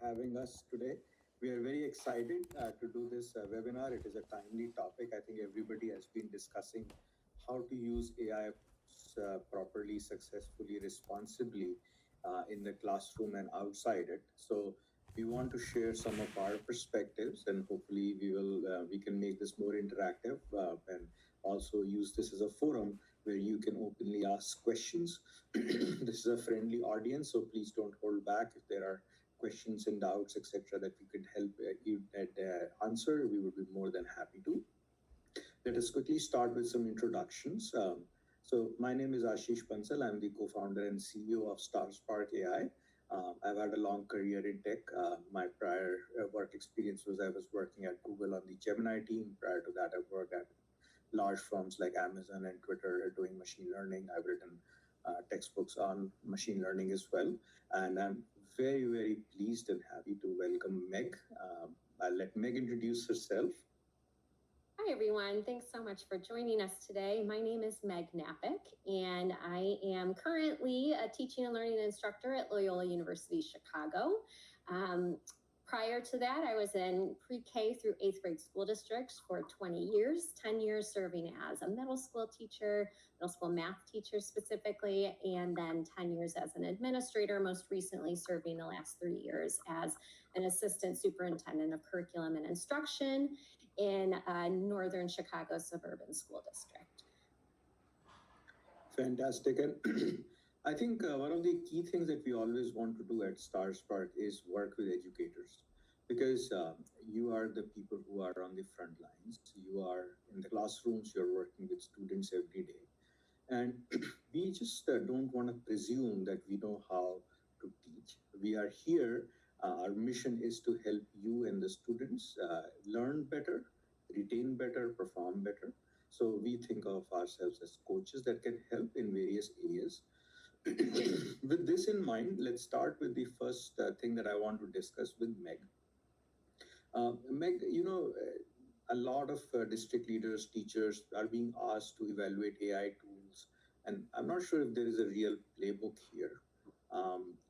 having us today. We are very excited to do this webinar. It is a timely topic. I think everybody has been discussing how to use AI properly, successfully, responsibly in the classroom and outside it. So we want to share some of our perspectives, and hopefully we can make this more interactive and also use this as a forum where you can openly ask questions. This is a friendly audience, so please don't hold back. If there are questions and doubts, etc., that we could help you answer, we would be more than happy to. Let us quickly start with some introductions. So my name is Ashish Bansal. I'm the co-founder and CEO of StarSpark AI. I've had a long career in tech. My prior work experience was I was working at Google on the Gemini team. Prior to that, I've worked at large firms like Amazon and Twitter doing machine learning. I've written textbooks on machine learning as well. And I'm very, very pleased and happy to welcome Meg. I'll let Meg introduce herself. Hi, everyone. Thanks so much for joining us today. My name is Meg Napick, and I am currently a teaching and learning instructor at Loyola University Chicago. Prior to that, I was in pre-K through 8th grade school districts for 20 years, 10 years serving as a middle school teacher, middle school math teacher specifically, and then 10 years as an administrator, most recently serving the last 3 years as an assistant superintendent of curriculum and instruction in Northern Chicago suburban school district. Fantastic. And I think one of the key things that we always want to do at StarSpark is work with educators, because you are the people who are on the front lines. You are in the classrooms, you're working with students every day. And we just don't want to presume that we know how to teach. We are here. Our mission is to help you and the students learn better, retain better, perform better. So we think of ourselves as coaches that can help in various areas. With this in mind, let's start with the first thing that I want to discuss with Meg. Meg, a lot of district leaders, teachers are being asked to evaluate AI tools, and I'm not sure if there is a real playbook here.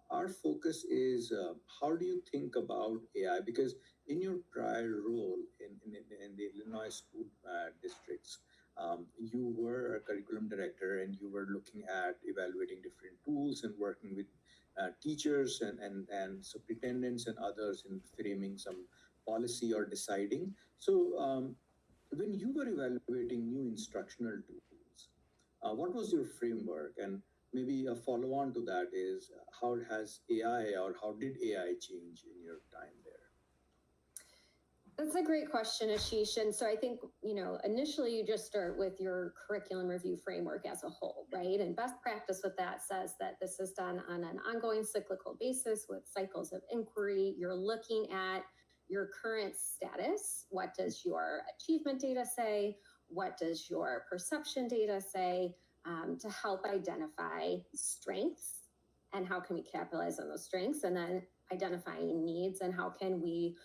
Our focus is how do you think about AI? Because in your prior role in the Illinois school districts, you were a curriculum director and you were looking at evaluating different tools and working with teachers and superintendents and others in framing some policy or deciding. So when you were evaluating new instructional tools, what was your framework? And maybe a follow-on to that is how has AI or how did AI change in your time there? That's a great question, Ashish. And so I think, initially you just start with your curriculum review framework as a whole, right? And best practice with that says that this is done on an ongoing cyclical basis with cycles of inquiry. You're looking at your current status. What does your achievement data say? What does your perception data say? To help identify strengths and how can we capitalize on those strengths, and then identifying needs and how can we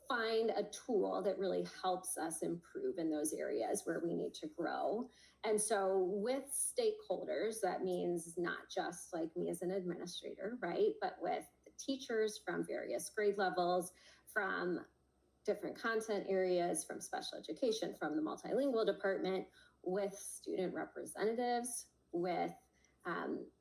find a tool that really helps us improve in those areas where we need to grow. And so with stakeholders, that means not just like me as an administrator, right? But with the teachers from various grade levels, from different content areas, from special education, from the multilingual department, with student representatives, with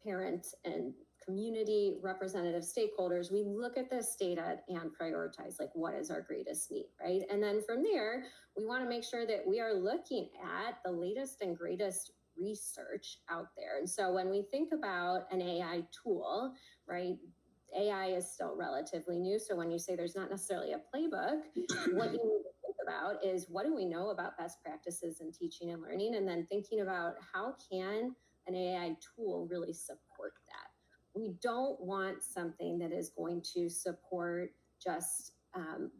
parent and community representative stakeholders, we look at this data and prioritize like what is our greatest need, right? And then from there, we want to make sure that we are looking at the latest and greatest research out there. And so when we think about an AI tool, right, AI is still relatively new. So when you say there's not necessarily a playbook, what you need to think about is what do we know about best practices in teaching and learning, and then thinking about how can an AI tool really support that. We don't want something that is going to support just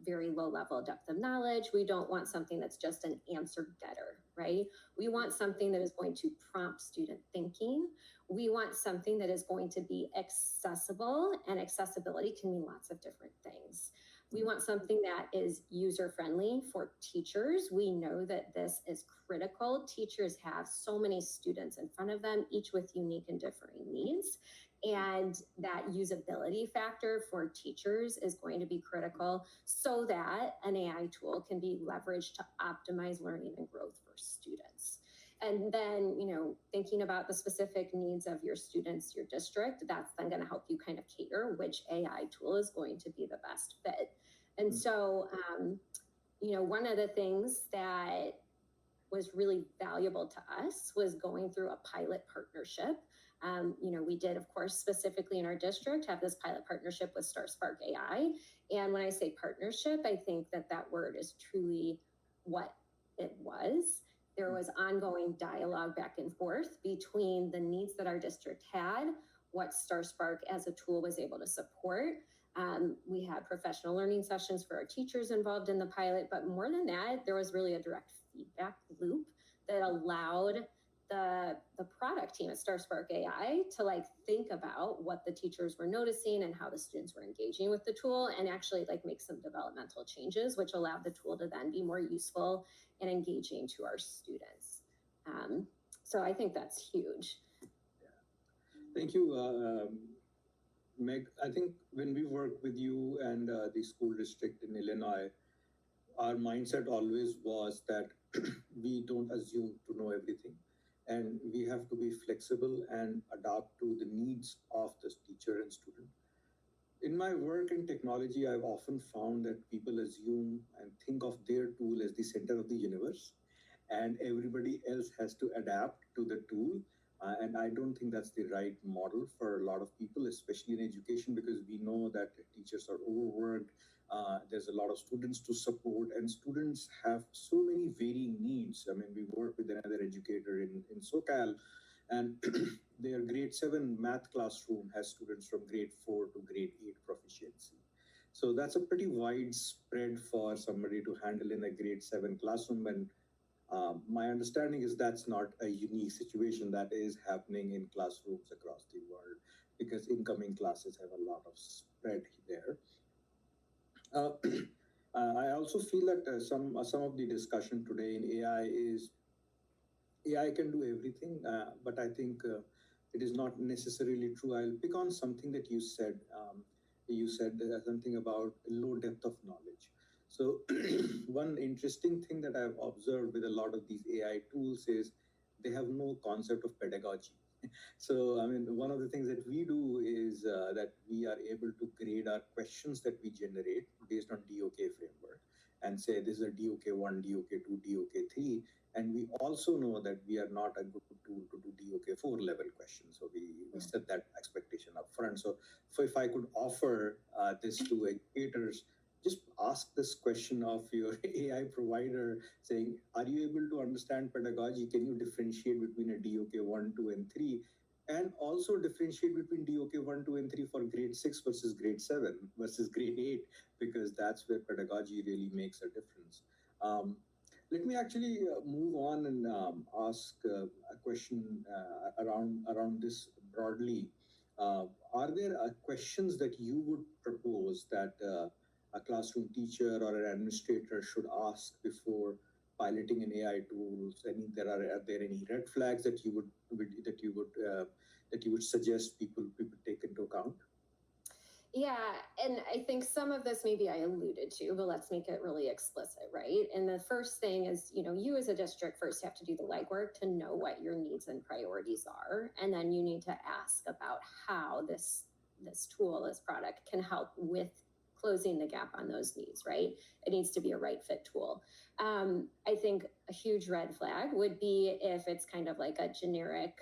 very low level depth of knowledge. We don't want something that's just an answer getter, right? We want something that is going to prompt student thinking. We want something that is going to be accessible, and accessibility can mean lots of different things. We want something that is user-friendly for teachers. We know that this is critical. Teachers have so many students in front of them, each with unique and differing needs. And that usability factor for teachers is going to be critical so that an AI tool can be leveraged to optimize learning and growth for students. And then, thinking about the specific needs of your students, your district, that's then going to help you kind of cater which AI tool is going to be the best fit. And so, one of the things that was really valuable to us was going through a pilot partnership. We did, of course, specifically in our district, have this pilot partnership with StarSpark AI. And when I say partnership, I think that word is truly what it was. There was ongoing dialogue back and forth between the needs that our district had, what StarSpark as a tool was able to support. We had professional learning sessions for our teachers involved in the pilot, but more than that, there was really a direct feedback loop that allowed the product team at StarSpark AI to think about what the teachers were noticing and how the students were engaging with the tool, and actually make some developmental changes, which allowed the tool to then be more useful and engaging to our students. So I think that's huge. Thank you, Meg. I think when we work with you and the school district in Illinois, our mindset always was that we don't assume to know everything, and we have to be flexible and adapt to the needs of the teacher and student. In my work in technology, I've often found that people assume and think of their tool as the center of the universe, and everybody else has to adapt to the tool. And I don't think that's the right model for a lot of people, especially in education, because we know that teachers are overworked. There's a lot of students to support, and students have so many varying needs. I mean, we work with another educator in SoCal, and their grade 7 math classroom has students from grade 4 to grade 8 proficiency. So that's a pretty wide spread for somebody to handle in a grade 7 classroom. And my understanding is that's not a unique situation. That is happening in classrooms across the world because incoming classes have a lot of spread there. Uh, I also feel that some of the discussion today in AI is AI can do everything, but I think it is not necessarily true. I'll pick on something that you said. You said something about low depth of knowledge. So, one interesting thing that I've observed with a lot of these AI tools is they have no concept of pedagogy. So, I mean, one of the things that we do is that we are able to grade our questions that we generate based on DOK framework and say this is a DOK1, DOK2, DOK3. And we also know that we are not a good tool to do DOK4 level questions. So we set that expectation up front. So if I could offer this to educators, just ask this question of your AI provider saying, are you able to understand pedagogy? Can you differentiate between a DOK 1, 2, and 3? And also differentiate between DOK 1, 2, and 3 for grade 6 versus grade 7 versus grade 8, because that's where pedagogy really makes a difference. Let me actually move on and ask a question around this broadly. Are there questions that you would propose that a classroom teacher or an administrator should ask before piloting an AI tools? I mean, are there any red flags that you would suggest people take into account? Yeah, and I think some of this maybe I alluded to, but let's make it really explicit, right? And the first thing is, you as a district first have to do the legwork to know what your needs and priorities are, and then you need to ask about how this tool, this product can help with closing the gap on those needs, right? It needs to be a right fit tool. I think a huge red flag would be if it's kind of like a generic,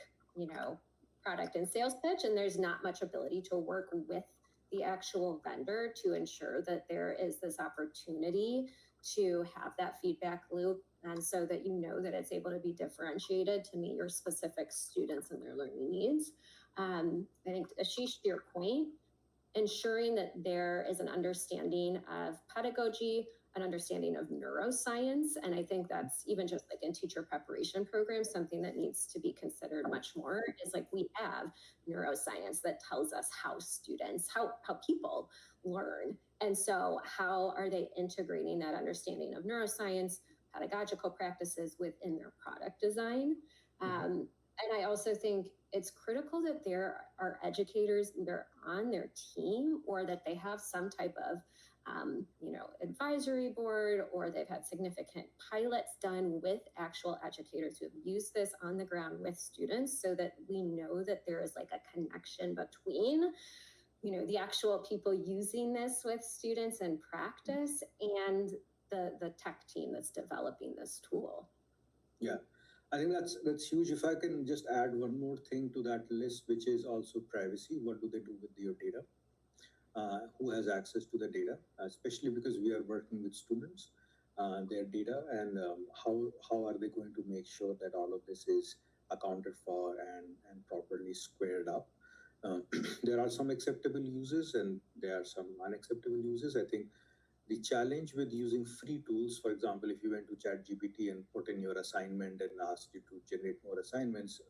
product and sales pitch, and there's not much ability to work with the actual vendor to ensure that there is this opportunity to have that feedback loop, and so that that it's able to be differentiated to meet your specific students and their learning needs. I think, Ashish, to your point, ensuring that there is an understanding of pedagogy, an understanding of neuroscience. And I think that's even just in teacher preparation programs, something that needs to be considered much more is we have neuroscience that tells us how students, how people learn. And so how are they integrating that understanding of neuroscience, pedagogical practices within their product design? And I also think it's critical that there are educators either on their team or that they have some type of advisory board, or they've had significant pilots done with actual educators who have used this on the ground with students, so that we know that there is like a connection between the actual people using this with students in practice and the tech team that's developing this tool. Yeah, I think that's huge. If I can just add one more thing to that list, which is also privacy. What do they do with your data? Who has access to the data? Especially because we are working with students, their data, and how are they going to make sure that all of this is accounted for and properly squared up? Um, there are some acceptable uses and there are some unacceptable uses. I think the challenge with using free tools, for example, if you went to ChatGPT and put in your assignment and asked you to generate more assignments,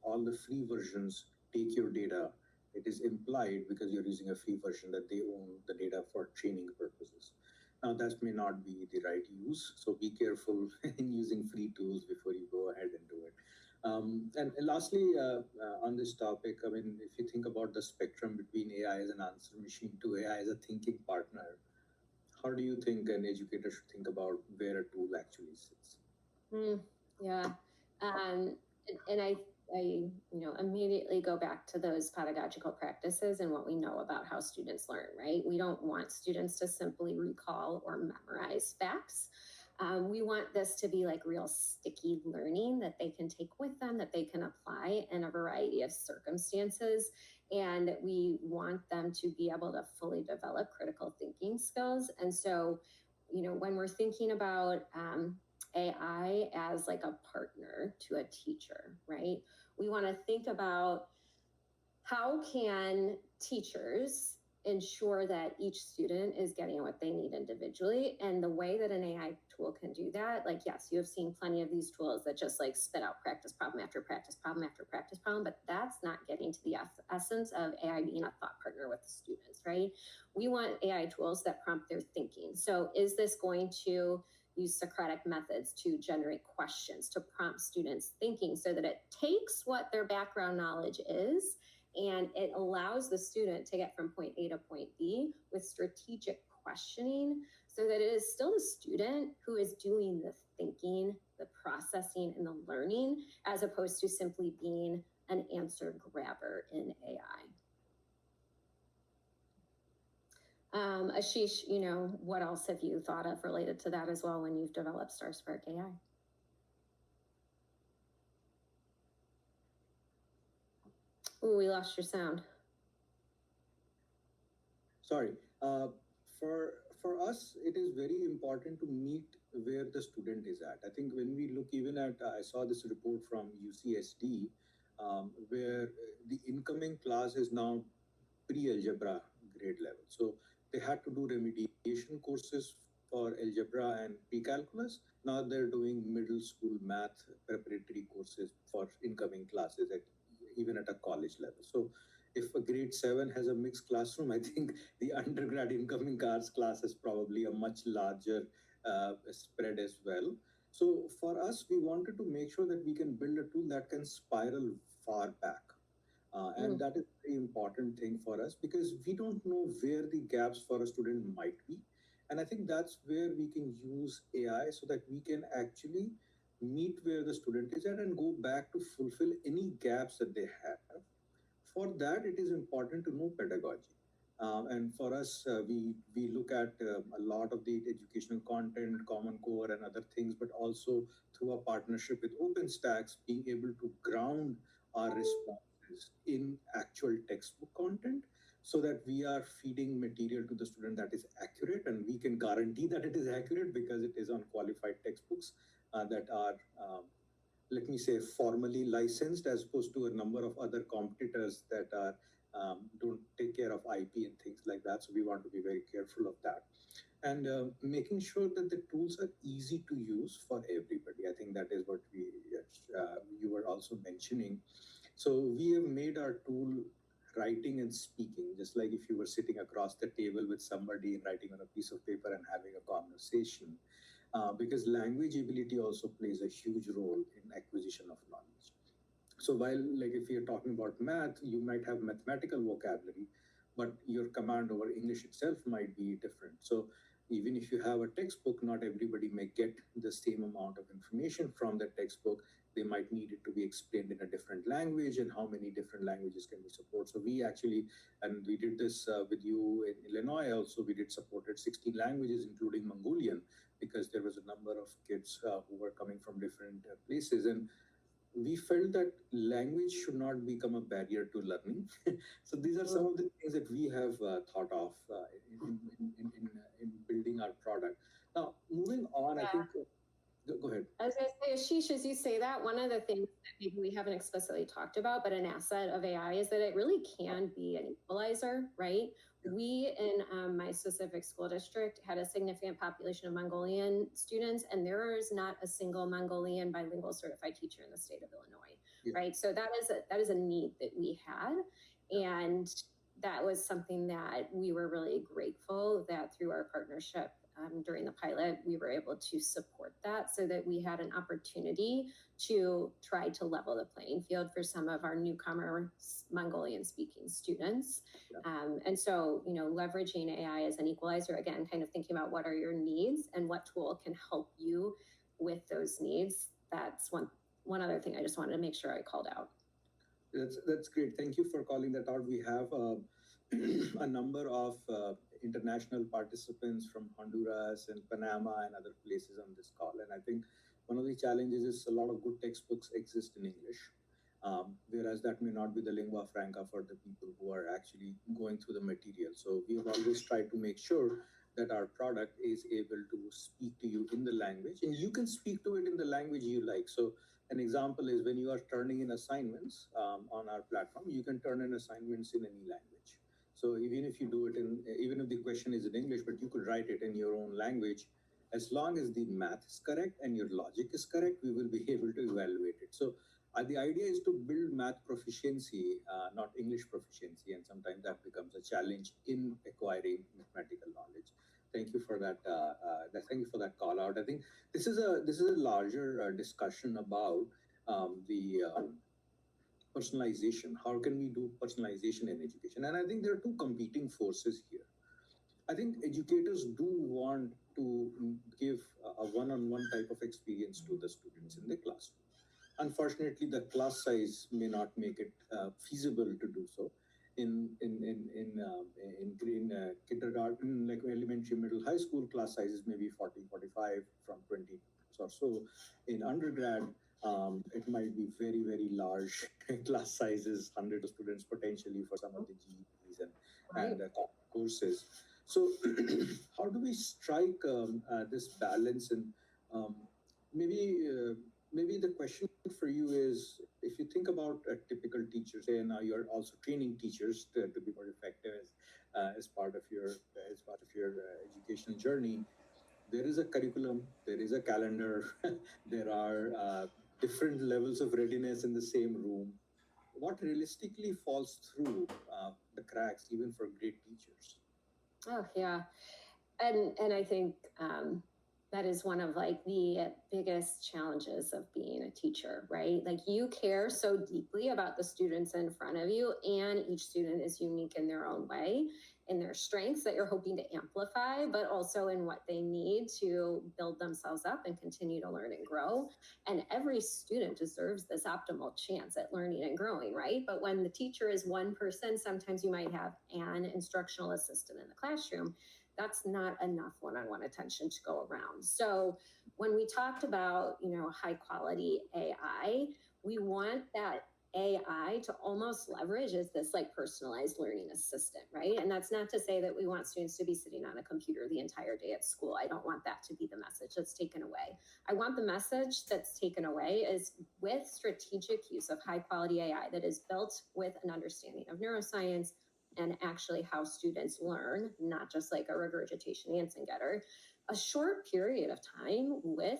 all the free versions take your data. It is implied because you're using a free version that they own the data for training purposes. Now, that may not be the right use, so be careful in using free tools before you go ahead and do it. And lastly, on this topic, I mean, if you think about the spectrum between AI as an answer machine to AI as a thinking partner, how do you think an educator should think about where a tool actually sits? Yeah. And I immediately go back to those pedagogical practices and what we know about how students learn, right? We don't want students to simply recall or memorize facts. We want this to be like real sticky learning that they can take with them, that they can apply in a variety of circumstances. And we want them to be able to fully develop critical thinking skills. And so, when we're thinking about AI as like a partner to a teacher, right? We want to think about how can teachers ensure that each student is getting what they need individually, and the way that an AI tool can do that, like, yes, you have seen plenty of these tools that just like spit out practice problem after practice problem after practice problem, but that's not getting to the essence of AI being a thought partner with the students, right? We want AI tools that prompt their thinking. So is this going to use Socratic methods to generate questions, to prompt students thinking, so that it takes what their background knowledge is and it allows the student to get from point A to point B with strategic questioning, so that it is still the student who is doing the thinking, the processing, and the learning, as opposed to simply being an answer grabber in AI. Ashish, what else have you thought of related to that as well when you've developed StarSpark AI? Oh, we lost your sound. Sorry. For us, it is very important to meet where the student is at. I think when we look even at, I saw this report from UCSD, where the incoming class is now pre-algebra grade level. So they had to do remediation courses for algebra and pre-calculus. Now they're doing middle school math preparatory courses for incoming classes at even at a college level. So if a grade 7 has a mixed classroom, I think the undergrad incoming class is probably a much larger spread as well. So for us, we wanted to make sure that we can build a tool that can spiral far back. And that is a very important thing for us because we don't know where the gaps for a student might be. And I think that's where we can use AI so that we can actually meet where the student is at and go back to fulfill any gaps that they have. For that, it is important to know pedagogy. And for us, we look at a lot of the educational content, Common Core, and other things, but also through a partnership with OpenStax, being able to ground our responses in actual textbook content so that we are feeding material to the student that is accurate, and we can guarantee that it is accurate because it is on qualified textbooks that are let me say, formally licensed, as opposed to a number of other competitors that are don't take care of IP and things like that. So we want to be very careful of that, and making sure that the tools are easy to use for everybody. I think that is what you were also mentioning. So we have made our tool writing and speaking, just like if you were sitting across the table with somebody writing on a piece of paper and having a conversation, because language ability also plays a huge role in acquisition of knowledge. So while, like, if you're talking about math, you might have mathematical vocabulary, but your command over English itself might be different. So even if you have a textbook, not everybody may get the same amount of information from that textbook. They might need it to be explained in a different language, and how many different languages can we support. So we actually, and we did this with you in Illinois also, we did supported 16 languages, including Mongolian, because there was a number of kids who were coming from different places. And we felt that language should not become a barrier to learning. So these are some of the things that we have thought of in building our product. Now, moving on, I think, go ahead. I was going to say, Ashish, as you say that, one of the things that maybe we haven't explicitly talked about, but an asset of AI is that it really can be an equalizer, right? We in my specific school district had a significant population of Mongolian students, and there is not a single Mongolian bilingual certified teacher in the state of Illinois, right? So that is a need that we had, and that was something that we were really grateful that through our partnership during the pilot, we were able to support that so that we had an opportunity to try to level the playing field for some of our newcomer Mongolian speaking students. And so, leveraging AI as an equalizer, again, kind of thinking about what are your needs and what tool can help you with those needs. That's one other thing I just wanted to make sure I called out. That's great. Thank you for calling that out. We have a number of international participants from Honduras and Panama and other places on this call. And I think one of the challenges is a lot of good textbooks exist in English, whereas that may not be the lingua franca for the people who are actually going through the material. So we've always tried to make sure that our product is able to speak to you in the language, and you can speak to it in the language you like. So an example is when you are turning in assignments on our platform, you can turn in assignments in any language. So even if you do it even if the question is in English, but you could write it in your own language, as long as the math is correct and your logic is correct, we will be able to evaluate it. So the idea is to build math proficiency, not English proficiency, and sometimes that becomes a challenge in acquiring mathematical knowledge. Thank you for that. Thank you for that call out. I think this is a larger discussion about the personalization. How can we do personalization in education? And I think there are two competing forces here. I think educators do want to give a one-on-one type of experience to the students in the classroom. Unfortunately, the class size may not make it feasible to do so. In kindergarten, like elementary, middle, high school, class sizes maybe 40, 45 from 20 or so. In undergrad, it might be very, very large class sizes, hundreds of students potentially for some of the GEPs and courses. So how do we strike this balance? And maybe the question for you is, if you think about a typical teacher, say now you're also training teachers to be more effective as part of your educational journey. There is a curriculum, there is a calendar, there are different levels of readiness in the same room. What realistically falls through the cracks, even for great teachers? Oh yeah, and I think that is one of like the biggest challenges of being a teacher, right? Like you care so deeply about the students in front of you, and each student is unique in their own way, in their strengths that you're hoping to amplify, but also in what they need to build themselves up and continue to learn and grow. And every student deserves this optimal chance at learning and growing, right? But when the teacher is one person, sometimes you might have an instructional assistant in the classroom. That's not enough one-on-one attention to go around. So when we talked about, high quality AI, we want that AI to almost leverage as this like personalized learning assistant, right? And that's not to say that we want students to be sitting on a computer the entire day at school. I don't want that to be the message that's taken away. I want the message that's taken away is with strategic use of high quality AI that is built with an understanding of neuroscience and actually how students learn, not just like a regurgitation answer getter, a short period of time with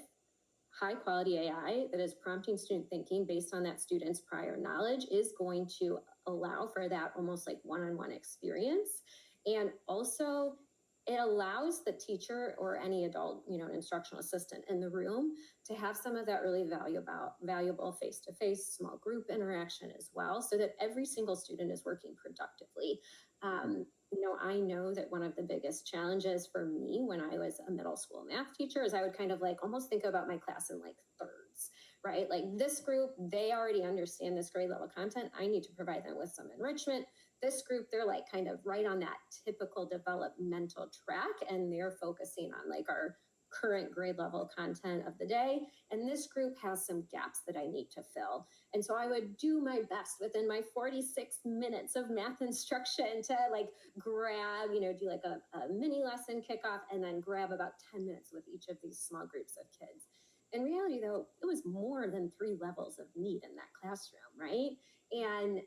high quality AI that is prompting student thinking based on that student's prior knowledge is going to allow for that almost like one-on-one experience. And also it allows the teacher or any adult, you know, an instructional assistant in the room to have some of that really valuable face-to-face small group interaction as well, so that every single student is working productively. You know, I know that one of the biggest challenges for me when I was a middle school math teacher is I would kind of like almost think about my class in like thirds, right? Like this group, they already understand this grade level content. I need to provide them with some enrichment. This group, they're like kind of right on that typical developmental track, and they're focusing on like our current grade level content of the day. And this group has some gaps that I need to fill. And so I would do my best within my 46 minutes of math instruction to like grab, you know, do like a mini lesson kickoff and then grab about 10 minutes with each of these small groups of kids. In reality, though, it was more than 3 levels of need in that classroom, right? And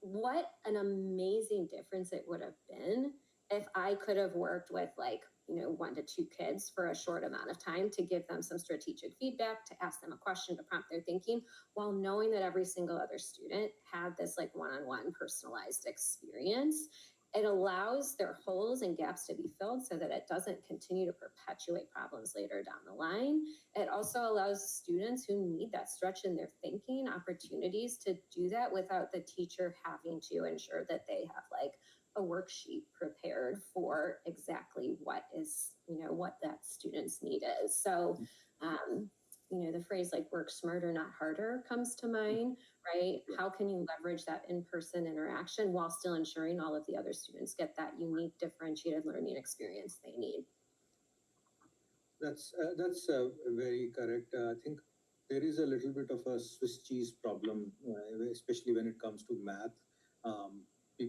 what an amazing difference it would have been if I could have worked with like, you know, 1 to 2 kids for a short amount of time to give them some strategic feedback, to ask them a question, to prompt their thinking, while knowing that every single other student had this like one-on-one personalized experience. It allows their holes and gaps to be filled so that it doesn't continue to perpetuate problems later down the line. It also allows students who need that stretch in their thinking opportunities to do that without the teacher having to ensure that they have like a worksheet prepared for exactly what is, you know, what that student's need is. So, you know, the phrase like work smarter, not harder comes to mind, right? How can you leverage that in-person interaction while still ensuring all of the other students get that unique differentiated learning experience they need? That's very correct. I think there is a little bit of a Swiss cheese problem, especially when it comes to math.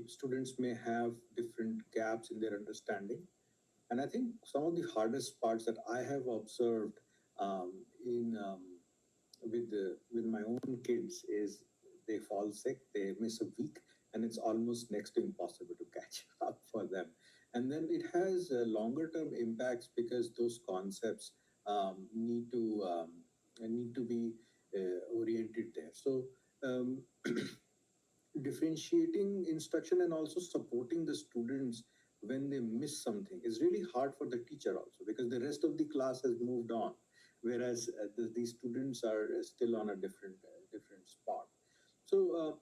Students may have different gaps in their understanding, and I think some of the hardest parts that I have observed in with my own kids is they fall sick, they miss a week, and it's almost next to impossible to catch up for them. And then it has longer term impacts because those concepts need to be oriented there. So um, differentiating instruction and also supporting the students when they miss something is really hard for the teacher also, because the rest of the class has moved on, whereas these students are still on a different spot. So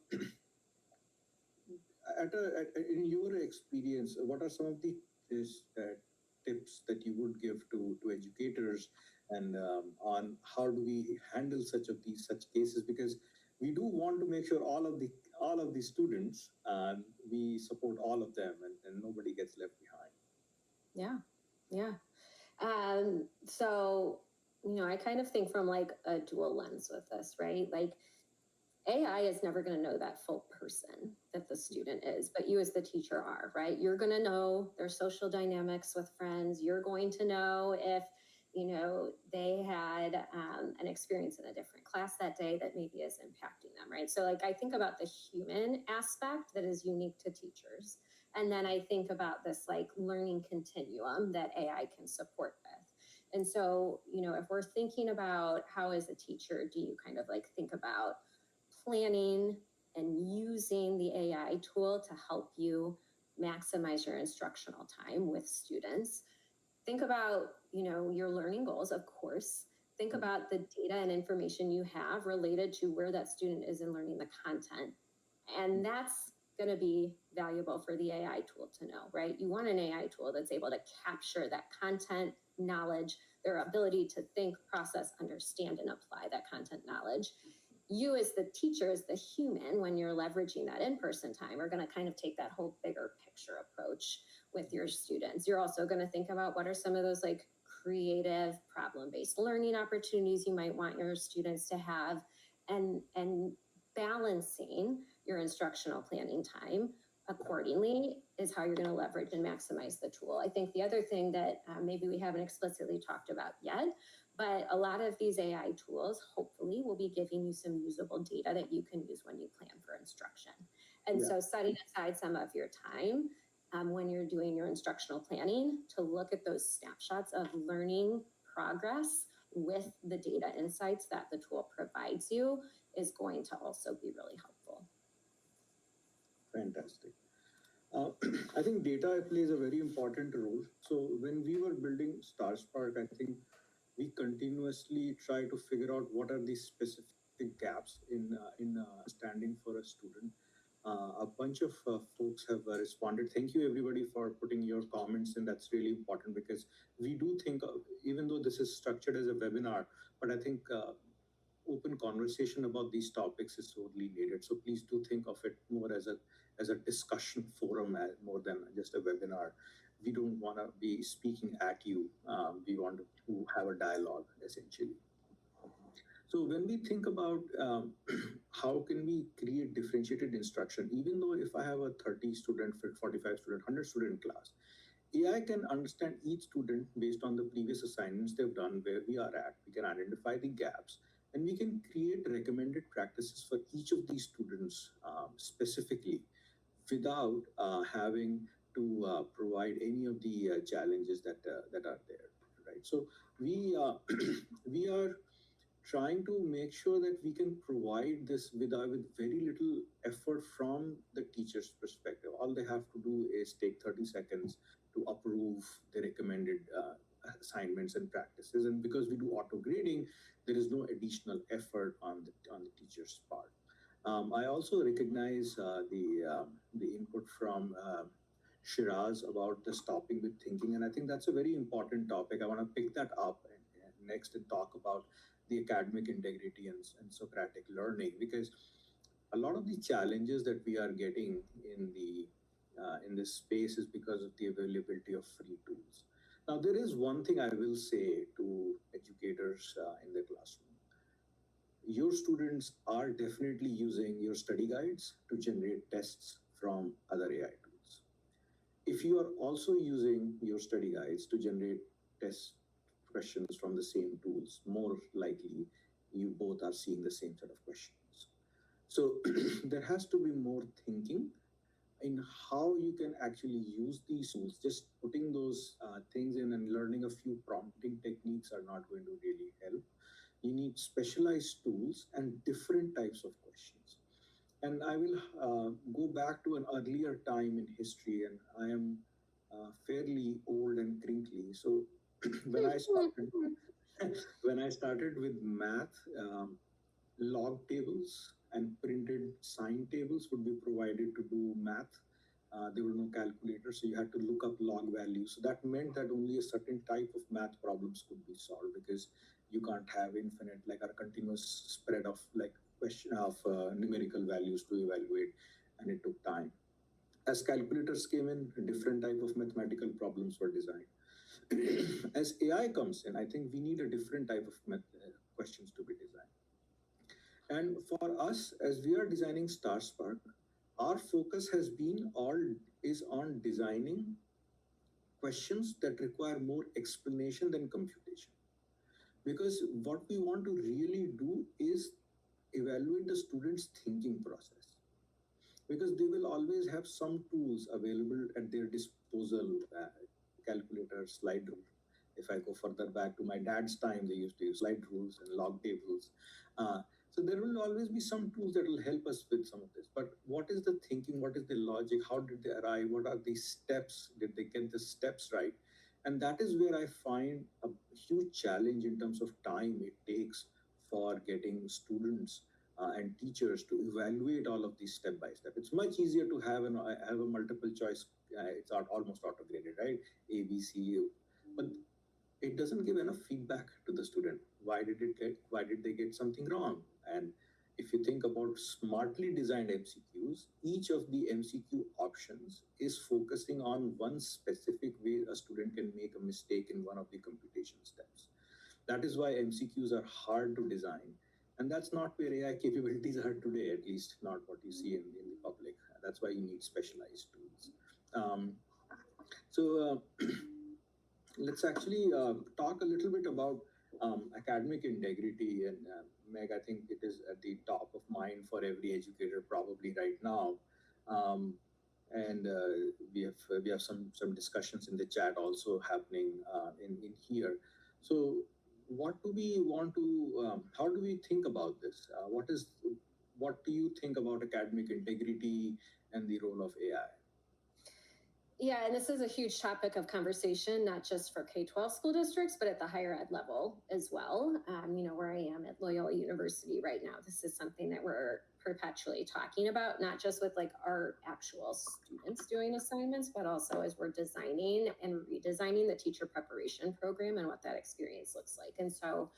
in your experience, what are some of the tips that you would give to educators, and on how do we handle such cases? Because we do want to make sure all of the students, we support all of them, and nobody gets left behind. Yeah, yeah. So, you know, I kind of think from like a dual lens with this, right? Like AI is never going to know that full person that the student is, but you as the teacher are, right? You're going to know their social dynamics with friends. You're going to know if, you know, they had an experience in a different class that day that maybe is impacting them, right? So like I think about the human aspect that is unique to teachers. And then I think about this like learning continuum that AI can support with. And so, you know, if we're thinking about how as a teacher, do you kind of like think about planning and using the AI tool to help you maximize your instructional time with students? Think about, you know, your learning goals, of course. Think about the data and information you have related to where that student is in learning the content. And that's going to be valuable for the AI tool to know, right? You want an AI tool that's able to capture that content knowledge, their ability to think, process, understand, and apply that content knowledge. You as the teacher, as the human, when you're leveraging that in-person time, are going to kind of take that whole bigger picture approach with your students. You're also going to think about what are some of those like creative problem-based learning opportunities you might want your students to have, and balancing your instructional planning time accordingly is how you're going to leverage and maximize the tool. I think the other thing that maybe we haven't explicitly talked about yet, but a lot of these AI tools hopefully will be giving you some usable data that you can use when you plan for instruction. And so setting aside some of your time when you're doing your instructional planning to look at those snapshots of learning progress with the data insights that the tool provides you is going to also be really helpful. Fantastic. Uh, I think data plays a very important role. So when we were building StarSpark, I think we continuously try to figure out what are the specific gaps in understanding for a student. A bunch of folks have responded. Thank you everybody for putting your comments, and that's really important because we do think, even though this is structured as a webinar, but I think open conversation about these topics is sorely needed. So please do think of it more as a discussion forum, more than just a webinar. We don't want to be speaking at you. We want to have a dialogue essentially. So when we think about how can we create differentiated instruction, even though if I have a 30 student, 45 student, 100 student class, AI can understand each student based on the previous assignments they've done, where we are at. We can identify the gaps and we can create recommended practices for each of these students specifically without having to provide any of the challenges that are there. Right. So we are trying to make sure that we can provide this with very little effort from the teacher's perspective. All they have to do is take 30 seconds to approve the recommended assignments and practices. And because we do auto grading, there is no additional effort on the teacher's part. I also recognize the input from Shiraz about the stopping with thinking, and I think that's a very important topic. I want to pick that up and next and talk about the academic integrity and Socratic learning, because a lot of the challenges that we are getting in this space is because of the availability of free tools. Now, there is one thing I will say to educators in the classroom: your students are definitely using your study guides to generate tests from other AI tools. If you are also using your study guides to generate test questions from the same tools, more likely you both are seeing the same set of questions. So there has to be more thinking in how you can actually use these tools. Just putting those things in and learning a few prompting techniques are not going to really help. You need specialized tools and different types of questions. And I will go back to an earlier time in history, and I am fairly old and crinkly. So when I started, when I started with math, log tables and printed sign tables would be provided to do math. There were no calculators, so you had to look up log values. So that meant that only a certain type of math problems could be solved, because you can't have infinite, like a continuous spread of like question of numerical values to evaluate, and it took time. As calculators came in, different type of mathematical problems were designed. As AI comes in, I think we need a different type of questions to be designed. And for us, as we are designing StarSpark, our focus has been all is on designing questions that require more explanation than computation. Because what we want to really do is evaluate the student's thinking process, because they will always have some tools available at their disposal, calculator, slide rule. If I go further back to my dad's time, they used to use slide rules and log tables. uh, so there will always be some tools that will help us with some of this, but what is the thinking, what is the logic, how did they arrive, what are the steps, did they get the steps right? And that is where I find a huge challenge in terms of time it takes for getting students and teachers to evaluate all of these step by step. It's much easier to have a multiple choice. It's almost auto graded, right? A, B, C. But it doesn't give enough feedback to the student. Why did they get something wrong? And if you think about smartly designed MCQs, each of the MCQ options is focusing on one specific way a student can make a mistake in one of the computation steps. That is why MCQs are hard to design. And that's not where AI capabilities are today, at least not what you see in the public. That's why you need specialized tools. Um, so let's actually talk a little bit about academic integrity. And Meg, I think it is at the top of mind for every educator probably right now. Um, and we have some discussions in the chat also happening in here. So what do we want to how do we think about this? What do you think about academic integrity and the role of AI? Yeah, and this is a huge topic of conversation, not just for K-12 school districts, but at the higher ed level as well. Where I am at Loyola University right now, this is something that we're perpetually talking about, not just with like our actual students doing assignments, but also as we're designing and redesigning the teacher preparation program and what that experience looks like. And so,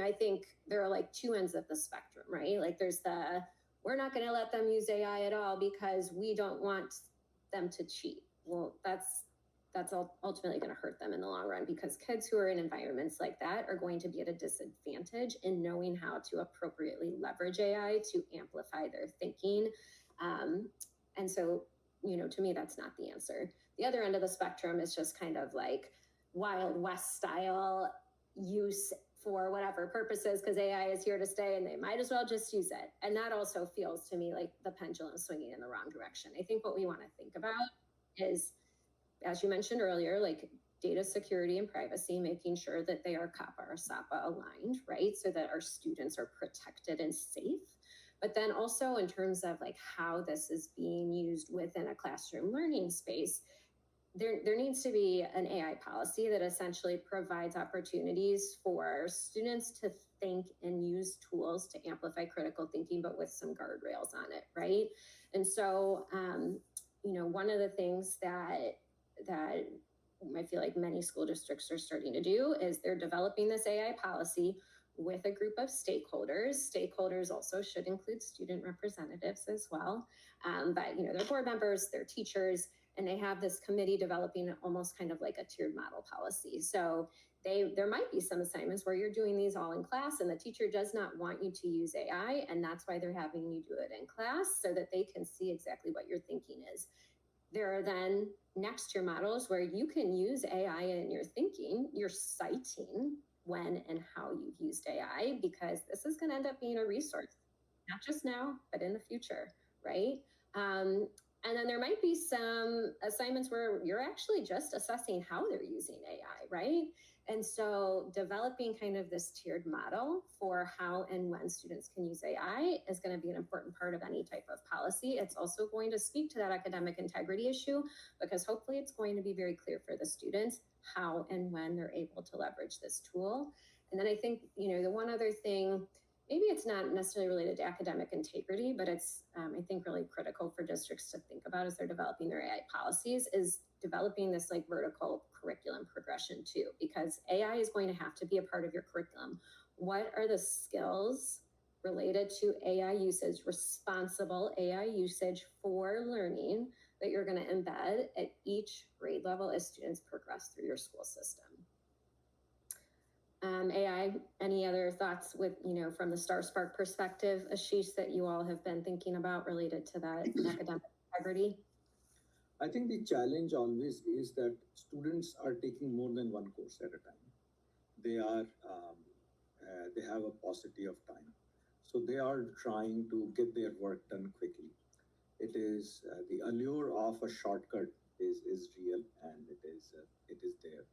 I think there are like two ends of the spectrum, right? Like there's we're not going to let them use AI at all because we don't want them to cheat. Well, that's ultimately going to hurt them in the long run, because kids who are in environments like that are going to be at a disadvantage in knowing how to appropriately leverage AI to amplify their thinking. And so, to me, that's not the answer. The other end of the spectrum is just kind of like Wild West style use for whatever purposes, because AI is here to stay and they might as well just use it. And that also feels to me like the pendulum swinging in the wrong direction. I think what we want to think about is, as you mentioned earlier, like data security and privacy, making sure that they are COPPA or SAPA aligned, right? So that our students are protected and safe. But then also in terms of like how this is being used within a classroom learning space, there needs to be an AI policy that essentially provides opportunities for students to think and use tools to amplify critical thinking, but with some guardrails on it, right? And so, one of the things that I feel like many school districts are starting to do is they're developing this AI policy with a group of stakeholders. Stakeholders also should include student representatives as well, but their board members, their teachers, and they have this committee developing almost kind of like a tiered model policy. So there might be some assignments where you're doing these all in class and the teacher does not want you to use AI, and that's why they're having you do it in class so that they can see exactly what your thinking is. There are then next tier models where you can use AI in your thinking. You're citing when and how you've used AI, because this is going to end up being a resource, not just now, but in the future, right? And then there might be some assignments where you're actually just assessing how they're using AI, right? And so developing kind of this tiered model for how and when students can use AI is going to be an important part of any type of policy. It's also going to speak to that academic integrity issue, because hopefully it's going to be very clear for the students how and when they're able to leverage this tool. And then I think, the one other thing, maybe it's not necessarily related to academic integrity, but it's, I think, really critical for districts to think about as they're developing their AI policies, is developing this like vertical curriculum progression too, because AI is going to have to be a part of your curriculum. What are the skills related to AI usage, responsible AI usage for learning, that you're going to embed at each grade level as students progress through your school system? AI, any other thoughts with, from the Star Spark perspective, Ashish, that you all have been thinking about related to that academic integrity? I think the challenge always is that students are taking more than one course at a time. They have a paucity of time, so they are trying to get their work done quickly. It is the allure of a shortcut is real, and it is there.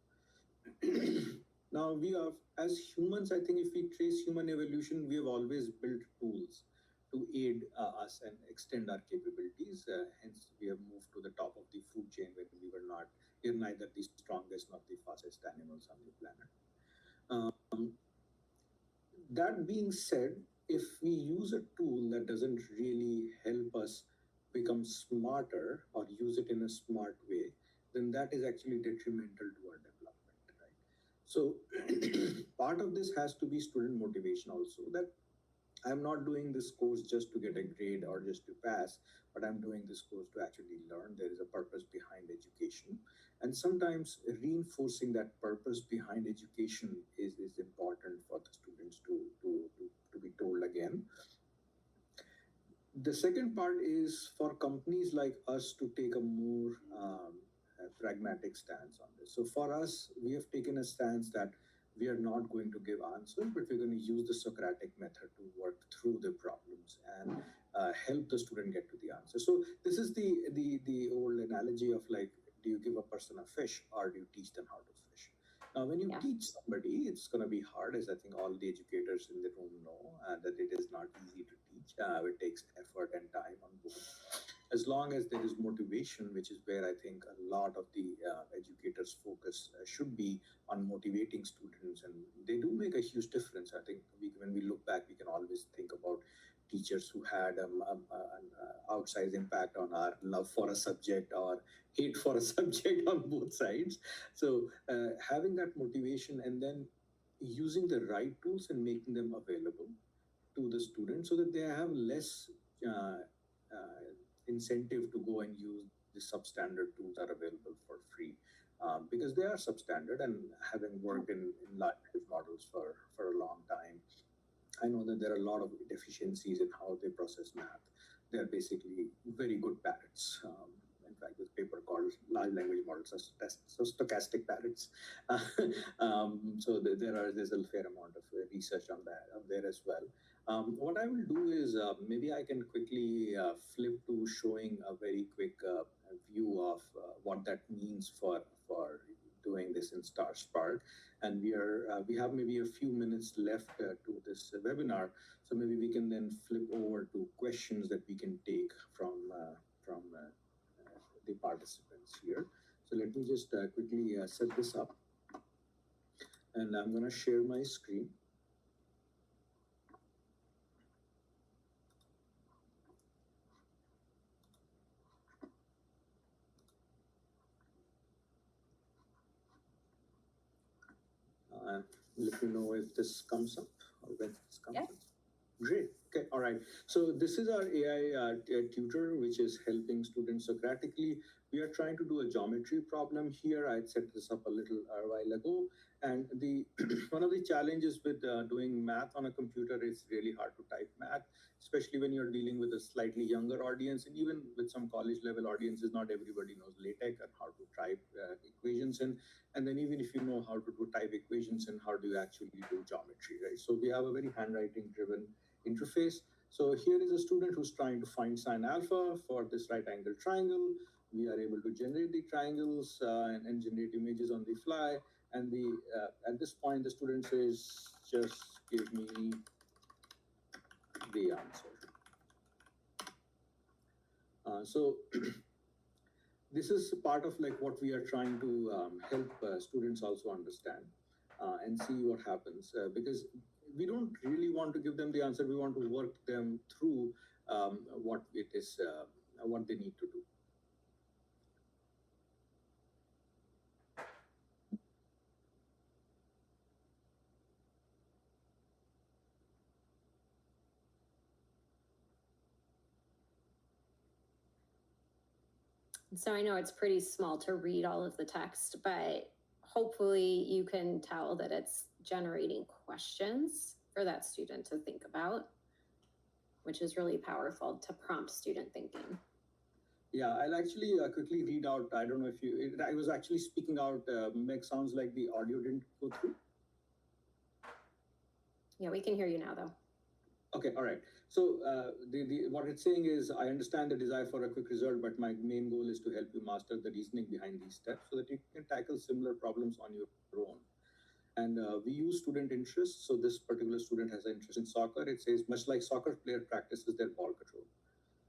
Now we have, as humans, I think if we trace human evolution, we have always built tools to aid us and extend our capabilities. Hence, we have moved to the top of the food chain when we are neither the strongest nor the fastest animals on the planet. Um, that being said, if we use a tool that doesn't really help us become smarter or use it in a smart way, then that is actually detrimental to our development, right? So part of this has to be student motivation also, that I'm not doing this course just to get a grade or just to pass, but I'm doing this course to actually learn. There is a purpose behind education. And sometimes reinforcing that purpose behind education is important for the students to be told again. The second part is for companies like us to take a more pragmatic stance on this. So for us, we have taken a stance that we are not going to give answers, but we're going to use the Socratic method to work through the problems and help the student get to the answer. So this is the old analogy of like, do you give a person a fish or do you teach them how to fish? Now, when you teach somebody, it's going to be hard, as I think all the educators in the room know, that it is not easy to teach. It takes effort and time on both. as long as there is motivation, which is where I think a lot of the educators' focus should be on motivating students, and they do make a huge difference. I think when we look back, we can always think about teachers who had an outsized impact on our love for a subject or hate for a subject on both sides. So having that motivation and then using the right tools and making them available to the students so that they have less uh, incentive to go and use the substandard tools that are available for free, because they are substandard. And having worked in large language models for a long time, I know that there are a lot of deficiencies in how they process math. They're basically very good parrots. In fact, this paper called large language models are stochastic parrots. So there's a fair amount of research on that on there as well. What I will do is maybe I can quickly flip to showing a very quick view of what that means for doing this in Star Spark. And we have maybe a few minutes left to this webinar, so maybe we can then flip over to questions that we can take from the participants here. So let me just quickly set this up, and I'm going to share my screen. Let me know if this comes up or when this comes up. Great. Okay. All right. So this is our AI tutor, which is helping students Socratically. We are trying to do a geometry problem here. I set this up a little while ago, and the one of the challenges with doing math on a computer is really hard to type math, especially when you're dealing with a slightly younger audience, and even with some college level audiences. Not everybody knows LaTeX and how to type equations, and then even if you know how to do type equations, and how do you actually do geometry, right? So we have a very handwriting driven interface. So here is a student who's trying to find sine alpha for this right angle triangle. We are able to generate the triangles and generate images on the fly. And at this point, the student says, just give me the answer. So this is part of like what we are trying to help students also understand and see what happens, because we don't really want to give them the answer. We want to work them through what it is, what they need to do. So I know it's pretty small to read all of the text, but hopefully you can tell that it's generating questions for that student to think about, which is really powerful to prompt student thinking. Yeah, I'll actually quickly read out. I don't know if I was actually speaking out. Meg, sounds like the audio didn't go through. Yeah, we can hear you now though. Okay, all right. So what it's saying is, I understand the desire for a quick result, but my main goal is to help you master the reasoning behind these steps so that you can tackle similar problems on your own. And we use student interests. So this particular student has an interest in soccer. It says, much like soccer player practices their ball control.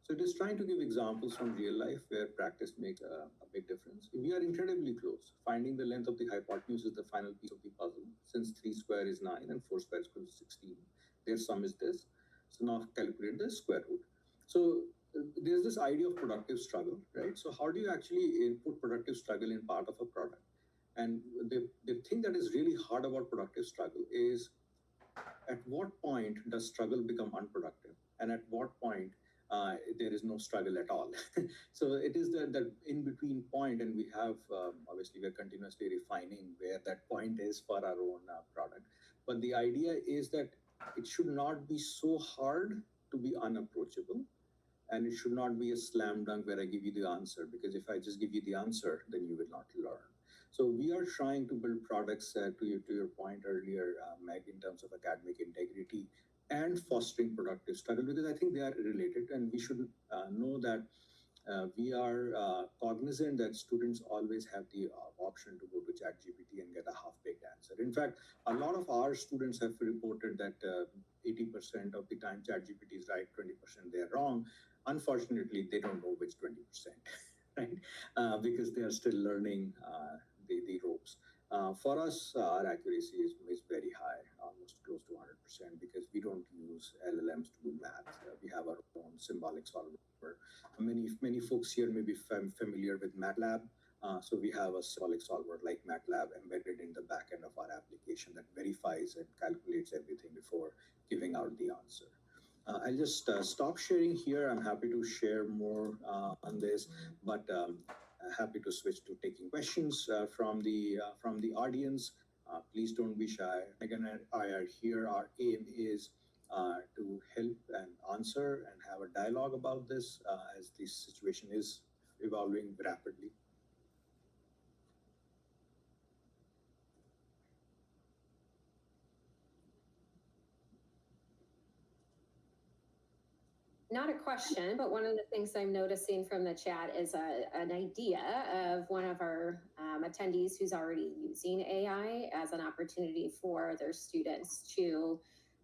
So it is trying to give examples from real life where practice make a big difference. We are incredibly close. Finding the length of the hypotenuse is the final piece of the puzzle. Since 3 square is 9 and 4 square is equal to 16, their sum is this. So now calculate the square root. So there's this idea of productive struggle, right? So how do you actually input productive struggle in part of a product? And the thing that is really hard about productive struggle is, at what point does struggle become unproductive? And at what point there is no struggle at all? So it is the in between point, and we have obviously we're continuously refining where that point is for our own product. But the idea is that it should not be so hard to be unapproachable, and it should not be a slam dunk where I give you the answer, because if I just give you the answer, then you will not learn. So we are trying to build products to your point earlier, Meg, in terms of academic integrity and fostering productive struggle, because I think they are related, and we should know that we are cognizant that students always have the option to go to ChatGPT and get a half-baked answer. In fact, a lot of our students have reported that 80% of the time ChatGPT is right, 20% they're wrong. Unfortunately, they don't know which 20%, right? Because they are still learning the ropes. For us, our accuracy is very high, almost close to 100%, because we don't use LLMs to do math. We have our own symbolic solver. Many folks here may be familiar with MATLAB. So we have a symbolic solver like MATLAB embedded in the back end of our application that verifies and calculates everything before giving out the answer. I'll just stop sharing here. I'm happy to share more on this, but happy to switch to taking questions from the audience. Please don't be shy. Megan and I are here. Our aim is to help and answer and have a dialogue about this as this situation is evolving rapidly. Not a question, but one of the things I'm noticing from the chat is an idea of one of our attendees who's already using AI as an opportunity for their students to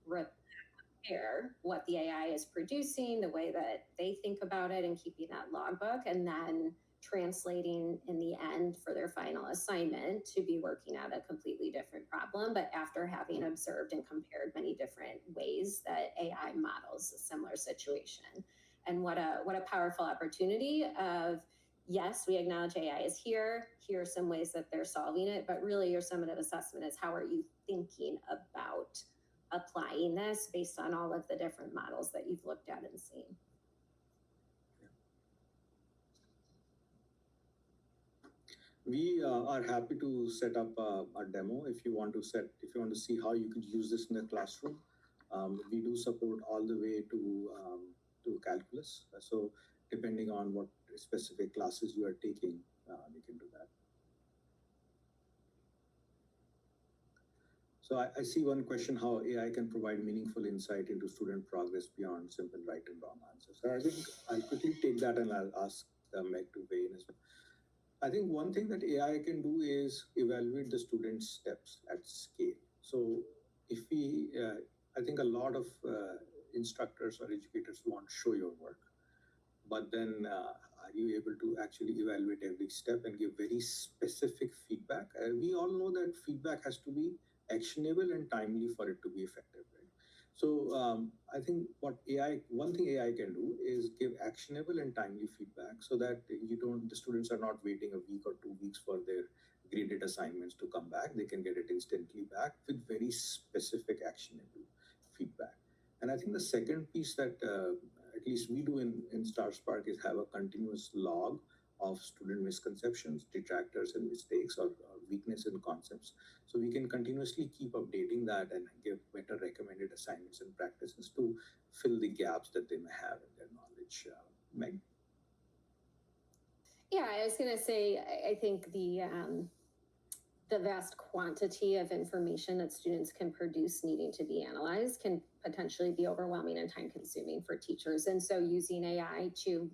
repair what the AI is producing, the way that they think about it, and keeping that logbook, and then translating in the end for their final assignment to be working at a completely different problem, but after having observed and compared many different ways that AI models a similar situation. And what a powerful opportunity of, yes, we acknowledge AI is here. Here are some ways that they're solving it, but really your summative assessment is how are you thinking about applying this based on all of the different models that you've looked at and seen. We are happy to set up a demo if you want to see how you could use this in the classroom. We do support all the way to calculus. So depending on what specific classes you are taking, we can do that. So I see one question, how AI can provide meaningful insight into student progress beyond simple right and wrong answers. So I think I'll quickly take that and I'll ask Meg to weigh in as well. I think one thing that AI can do is evaluate the students' steps at scale. So if I think a lot of instructors or educators want to show your work, but then are you able to actually evaluate every step and give very specific feedback? We all know that feedback has to be actionable and timely for it to be effective, right? So I think one thing AI can do is give actionable and timely feedback so that the students are not waiting a week or 2 weeks for their graded assignments to come back. They can get it instantly back with very specific actionable feedback. And I think the second piece that at least we do in StarSpark is have a continuous log of student misconceptions, detractors, and mistakes, or weakness in concepts. So we can continuously keep updating that and give better recommended assignments and practices to fill the gaps that they may have in their knowledge. Meg? Yeah, I was going to say, I think the vast quantity of information that students can produce needing to be analyzed can potentially be overwhelming and time consuming for teachers. And so using AI to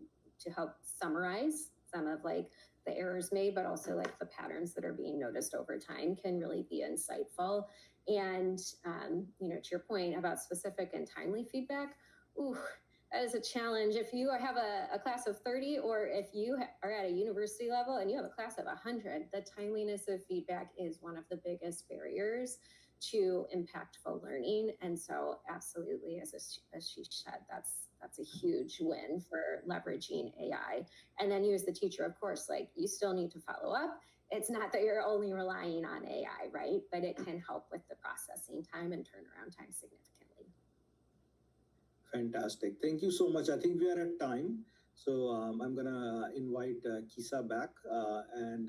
help summarize some of like the errors made, but also like the patterns that are being noticed over time can really be insightful. And, to your point about specific and timely feedback, that is a challenge. If you have a class of 30, or if you are at a university level and you have a class of 100, the timeliness of feedback is one of the biggest barriers to impactful learning. And so absolutely, as she said, that's a huge win for leveraging AI. And then you as the teacher, of course, like you still need to follow up. It's not that you're only relying on AI, right? But it can help with the processing time and turnaround time significantly. Fantastic. Thank you so much. I think we are at time. So I'm going to invite Kisa back and